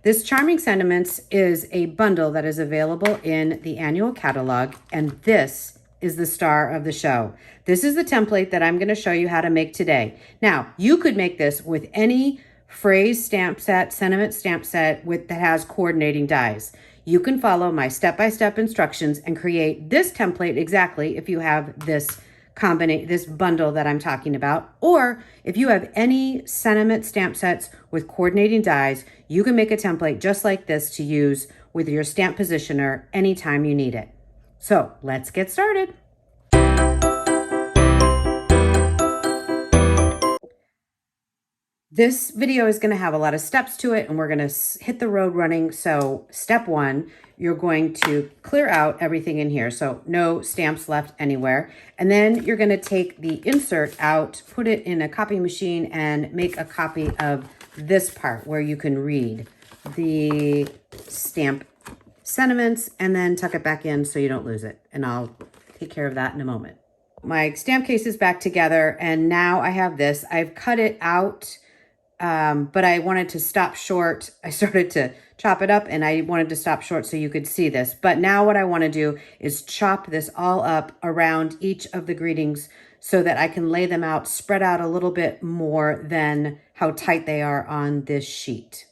This Charming Sentiments is a bundle that is available in the annual catalog, and this is the star of the show. This is the template that I'm going to show you how to make today. Now, you could make this with any phrase stamp set, sentiment stamp set that has coordinating dies. You can follow my step-by-step instructions and create this template exactly if you have this bundle that I'm talking about, or if you have any sentiment stamp sets with coordinating dies, you can make a template just like this to use with your stamp positioner anytime you need it. So let's get started. This video is going to have a lot of steps to it, and we're going to hit the road running. So step one, you're going to clear out everything in here. So no stamps left anywhere. And then you're going to take the insert out, put it in a copy machine, and make a copy of this part where you can read the stamp sentiments, and then tuck it back in so you don't lose it. And I'll take care of that in a moment. My stamp case is back together, and now I have this. I've cut it out. But I wanted to stop short. I started to chop it up and I wanted to stop short so you could see this. But now what I want to do is chop this all up around each of the greetings so that I can lay them out, spread out a little bit more than how tight they are on this sheet.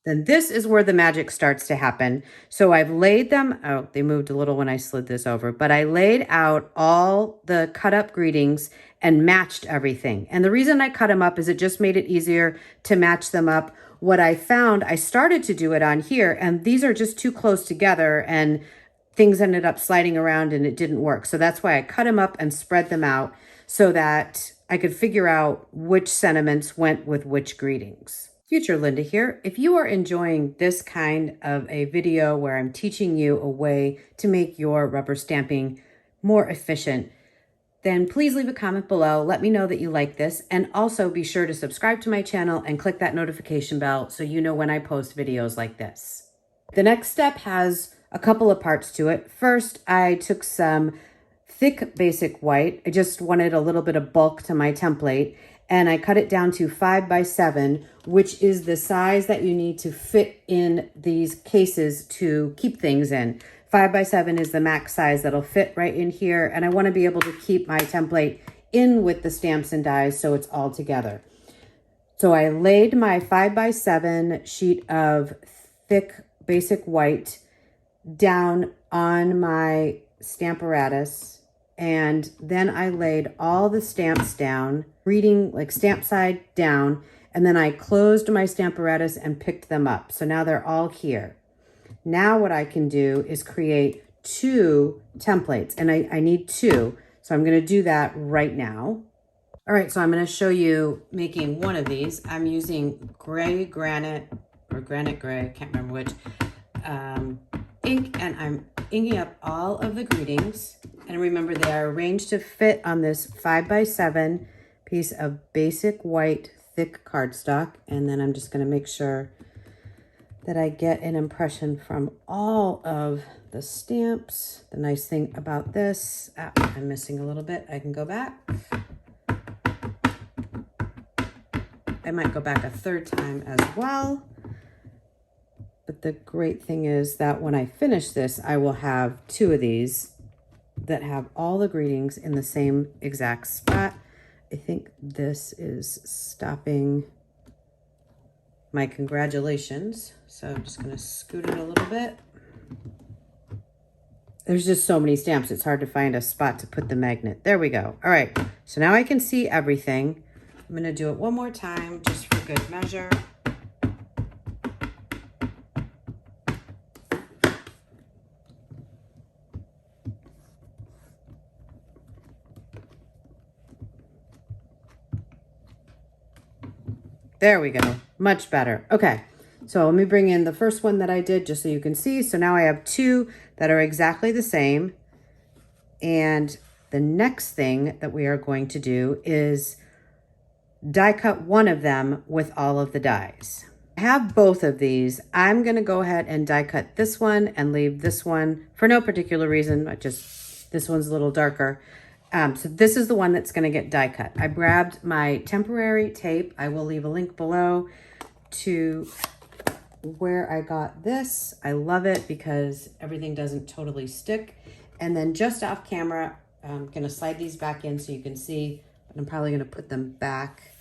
Then this is where the magic starts to happen. So I've laid them out. They moved a little when I slid this over, but I laid out all the cut up greetings and matched everything. And the reason I cut them up is it just made it easier to match them up. What I found, I started to do it on here, and these are just too close together and things ended up sliding around and it didn't work. So that's why I cut them up and spread them out so that I could figure out which sentiments went with which greetings. Future Linda here. If you are enjoying this kind of a video where I'm teaching you a way to make your rubber stamping more efficient, then please leave a comment below. Let me know that you like this, and also be sure to subscribe to my channel and click that notification bell so you know when I post videos like this. The next step has a couple of parts to it. First, I took some thick basic white. I just wanted a little bit of bulk to my template, and I cut it down to 5 by 7, which is the size that you need to fit in these cases to keep things in. 5 by 7 is the max size that'll fit right in here, and I want to be able to keep my template in with the stamps and dies so it's all together. So I laid my 5 by 7 sheet of thick basic white down on my stamparatus, and then I laid all the stamps down, reading like stamp side down, and then I closed my stamparatus and picked them up. So now they're all here. Now what I can do is create 2 templates, and I need 2. So I'm going to do that right now. All right, so I'm going to show you making one of these. I'm using gray granite or granite gray, I can't remember which, ink, and I'm inking up all of the greetings. And remember, they are arranged to fit on this 5 by 7 piece of basic white thick cardstock. And then I'm just going to make sure that I get an impression from all of the stamps. The nice thing about this, I'm missing a little bit. I can go back. I might go back a third time as well. But the great thing is that when I finish this, I will have 2 of these that have all the greetings in the same exact spot. I think this is stopping my congratulations. So I'm just going to scoot it a little bit. There's just so many stamps. It's hard to find a spot to put the magnet. There we go. All right. So now I can see everything. I'm going to do it one more time just for good measure. There we go. Much better. Okay. So let me bring in the first one that I did just so you can see. So now I have 2 that are exactly the same. And the next thing that we are going to do is die cut one of them with all of the dies. I have both of these. I'm going to go ahead and die cut this one and leave this one for no particular reason. This one's a little darker. So this is the one that's going to get die cut. I grabbed my temporary tape. I will leave a link below to where I got this. I love it because everything doesn't totally stick. And then just off camera, I'm gonna slide these back in so you can see, but I'm probably gonna put them back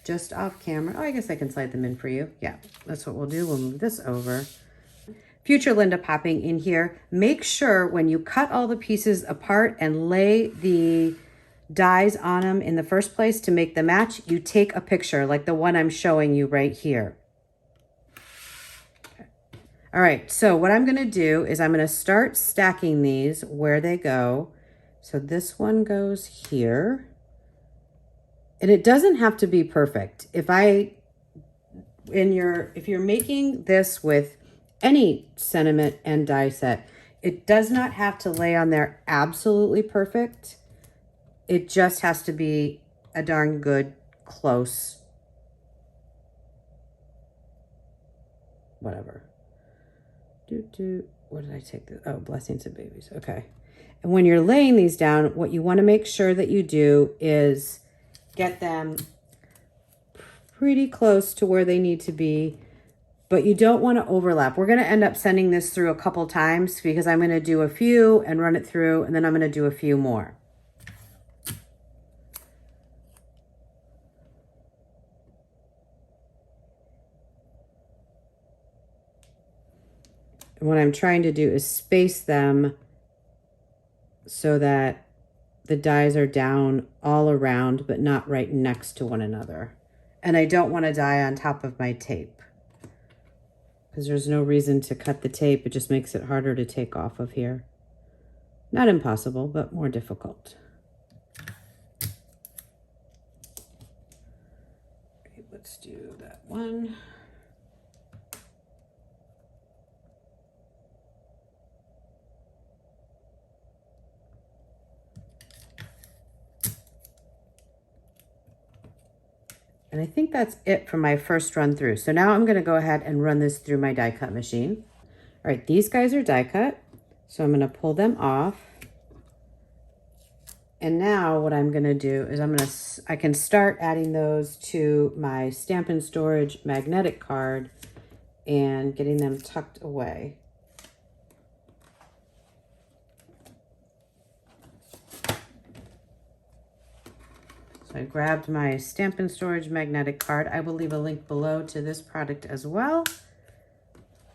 just off camera. Oh, I guess I can slide them in for you. Yeah, that's what we'll do. We'll move this over. Future Linda popping in here. Make sure when you cut all the pieces apart and lay the dies on them in the first place to make the match, you take a picture like the one I'm showing you right here. All right, so what I'm gonna do is I'm gonna start stacking these where they go. So this one goes here. And it doesn't have to be perfect. If you're making this with any sentiment and die set, it does not have to lay on there absolutely perfect. It just has to be a darn good close whatever. What did I take this? Oh, blessings of babies. Okay. And when you're laying these down, what you want to make sure that you do is get them pretty close to where they need to be, but you don't want to overlap. We're going to end up sending this through a couple times because I'm going to do a few and run it through, and then I'm going to do a few more. And what I'm trying to do is space them so that the dies are down all around, but not right next to one another. And I don't want to die on top of my tape because there's no reason to cut the tape. It just makes it harder to take off of here. Not impossible, but more difficult. Okay, let's do that one. And I think that's it for my first run through. So now I'm going to go ahead and run this through my die cut machine. All right, these guys are die cut. So I'm going to pull them off. And now what I'm going to do is I can start adding those to my Stampin' Storage magnetic card and getting them tucked away. So I grabbed my Stampin' Storage magnetic card. I will leave a link below to this product as well.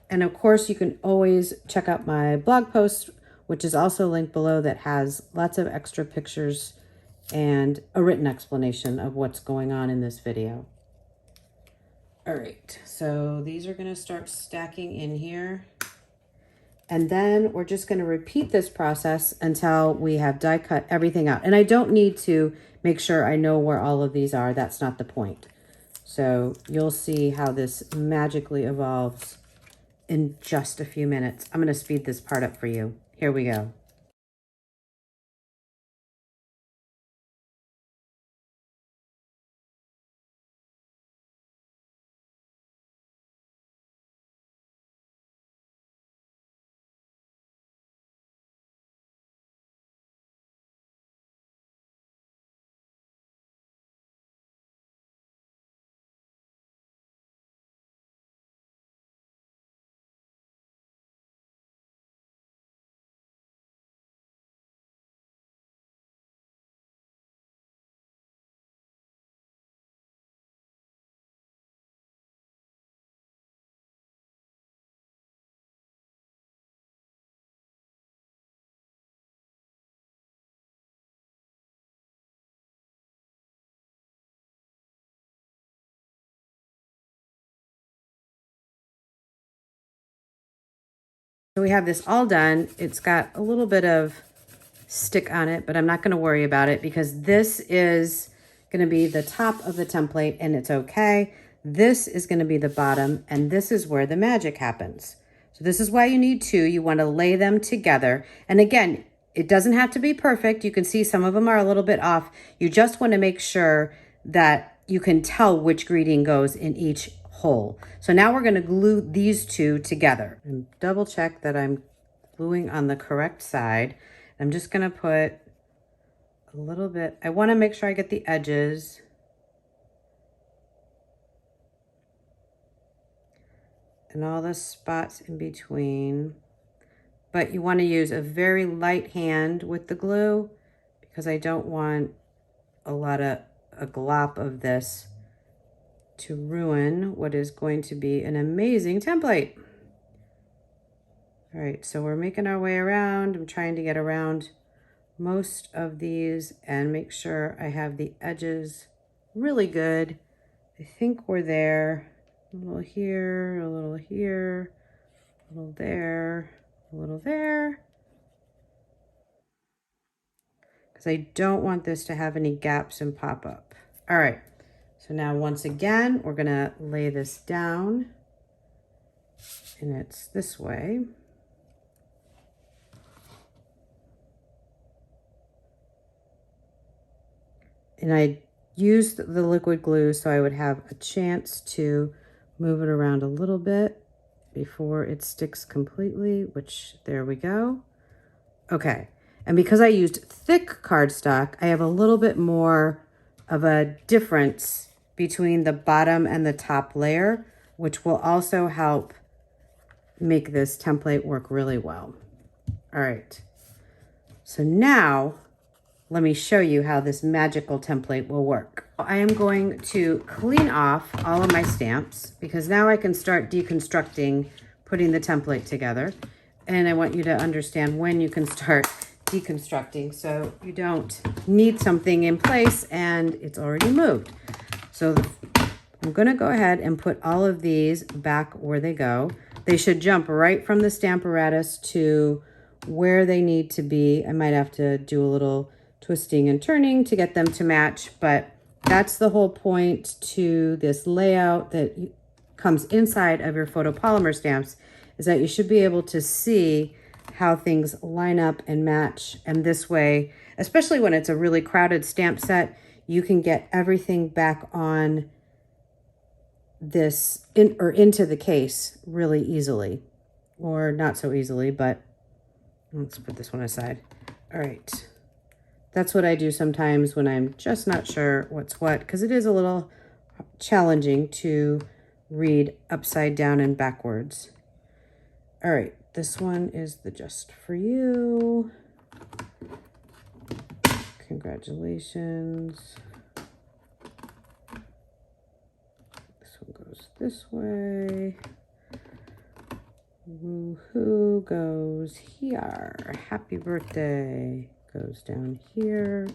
And of course, you can always check out my blog post, which is also linked below, that has lots of extra pictures and a written explanation of what's going on in this video. All right, so these are gonna start stacking in here. And then we're just gonna repeat this process until we have die cut everything out. And I don't need to make sure I know where all of these are. That's not the point. So you'll see how this magically evolves in just a few minutes. I'm gonna speed this part up for you. Here we go. So we have this all done. It's got a little bit of stick on it, but I'm not going to worry about it because this is going to be the top of the template and it's okay. This is going to be the bottom, and this is where the magic happens. So this is why you need two. You want to lay them together. And again, it doesn't have to be perfect. You can see some of them are a little bit off. You just want to make sure that you can tell which greeting goes in each hole. So now we're going to glue these two together and double check that I'm gluing on the correct side. I'm just going to put a little bit. I want to make sure I get the edges. and all the spots in between. But you want to use a very light hand with the glue because I don't want a glop of this to ruin what is going to be an amazing template. All right, so we're making our way around. I'm trying to get around most of these and make sure I have the edges really good. I think we're there. A little here, a little here, a little there, a little there. Because I don't want this to have any gaps and pop up. All right, so now once again, we're gonna lay this down and it's this way. And I used the liquid glue so I would have a chance to move it around a little bit before it sticks completely, which there we go. Okay, and because I used thick cardstock, I have a little bit more of a difference between the bottom and the top layer, which will also help make this template work really well. All right, so now let me show you how this magical template will work. I am going to clean off all of my stamps because now I can start deconstructing, putting the template together. And I want you to understand when you can start deconstructing so you don't need something in place and it's already moved. So I'm gonna go ahead and put all of these back where they go. They should jump right from the Stamparatus to where they need to be. I might have to do a little twisting and turning to get them to match, but that's the whole point to this layout that comes inside of your photopolymer stamps, is that you should be able to see how things line up and match. And this way, especially when it's a really crowded stamp set, you can get everything back on this into the case really easily, or not so easily, but let's put this one aside. All right. That's what I do sometimes when I'm just not sure what's what, because it is a little challenging to read upside down and backwards. All right, this one is the Just For You. Congratulations. This one goes this way. Woohoo goes here. Happy birthday goes down here.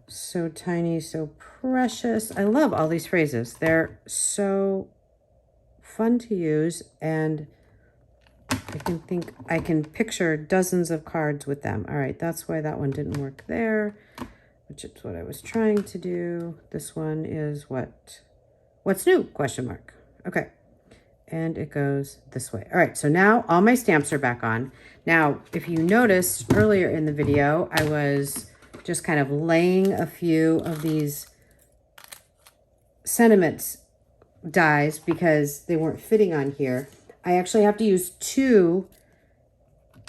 So tiny, so precious. I love all these phrases. They're so fun to use, and I can picture dozens of cards with them. All right, that's why that one didn't work there, which is what I was trying to do. This one is what's new? Question mark. Okay. And it goes this way. All right, so now all my stamps are back on. Now, if you noticed earlier in the video, I was just kind of laying a few of these sentiments dies because they weren't fitting on here. I actually have to use 2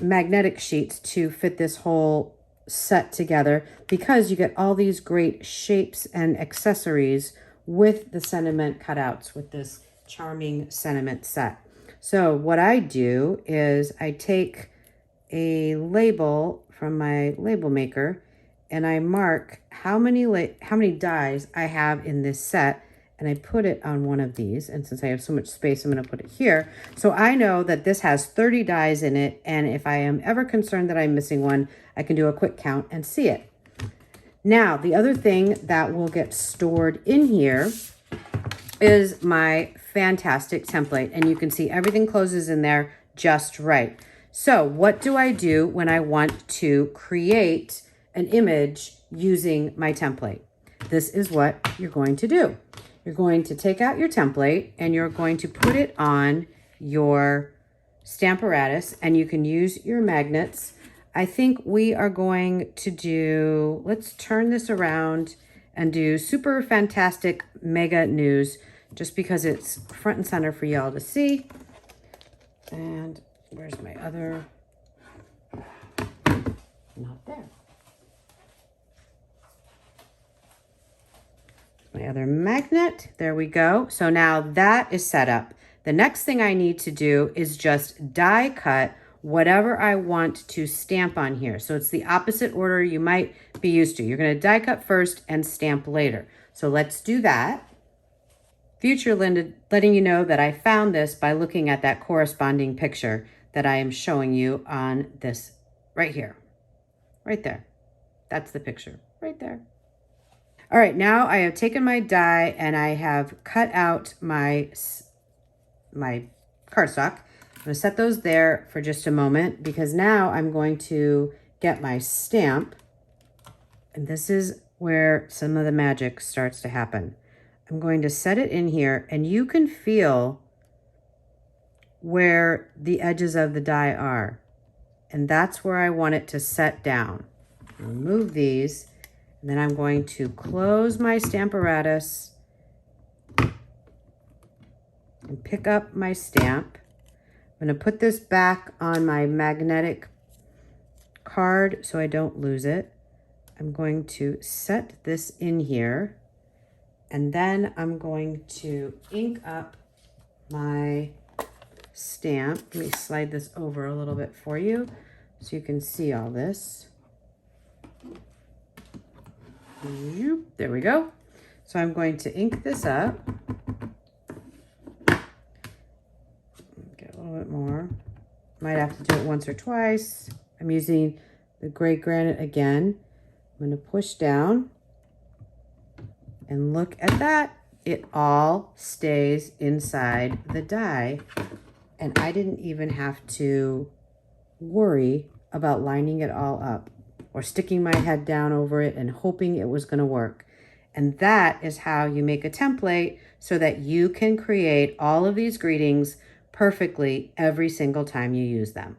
magnetic sheets to fit this whole set together because you get all these great shapes and accessories with the sentiment cutouts with this charming sentiment set. So what I do is I take a label from my label maker and I mark how many dies I have in this set, and I put it on one of these. And since I have so much space, I'm going to put it here. So I know that this has 30 dies in it, and if I am ever concerned that I'm missing one, I can do a quick count and see it. Now, the other thing that will get stored in here is my fantastic template, and you can see everything closes in there just right. So what do I do when I want to create an image using my template? This is what you're going to do. You're going to take out your template and you're going to put it on your Stamparatus, and you can use your magnets. I think we are going to do, let's turn this around and do Super Fantastic Mega News, just because it's front and center for y'all to see. And where's my other? Not there. My other magnet. There we go. So now that is set up. The next thing I need to do is just die cut whatever I want to stamp on here. So it's the opposite order you might be used to. You're going to die cut first and stamp later. So let's do that. Future Linda letting you know that I found this by looking at that corresponding picture that I am showing you on this right here. Right there. That's the picture right there. All right, now I have taken my die and I have cut out my cardstock. I'm going to set those there for just a moment because now I'm going to get my stamp. And this is where some of the magic starts to happen. I'm going to set it in here and you can feel where the edges of the die are. And that's where I want it to set down. Remove these, and then I'm going to close my Stamparatus and pick up my stamp. I'm going to put this back on my magnetic card so I don't lose it. I'm going to set this in here, and then I'm going to ink up my stamp. Let me slide this over a little bit for you so you can see all this. There we go. So I'm going to ink this up. Get a little bit more. Might have to do it once or twice. I'm using the gray granite again. I'm going to push down and look at that. It all stays inside the die. And I didn't even have to worry about lining it all up or sticking my head down over it and hoping it was going to work. And that is how you make a template so that you can create all of these greetings perfectly every single time you use them.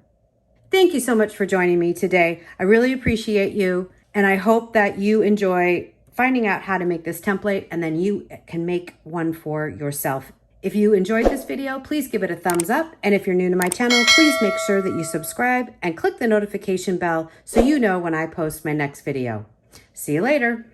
Thank you so much for joining me today. I really appreciate you. And I hope that you enjoy finding out how to make this template and then you can make one for yourself. If you enjoyed this video, please give it a thumbs up. And if you're new to my channel, please make sure that you subscribe and click the notification bell so you know when I post my next video. See you later.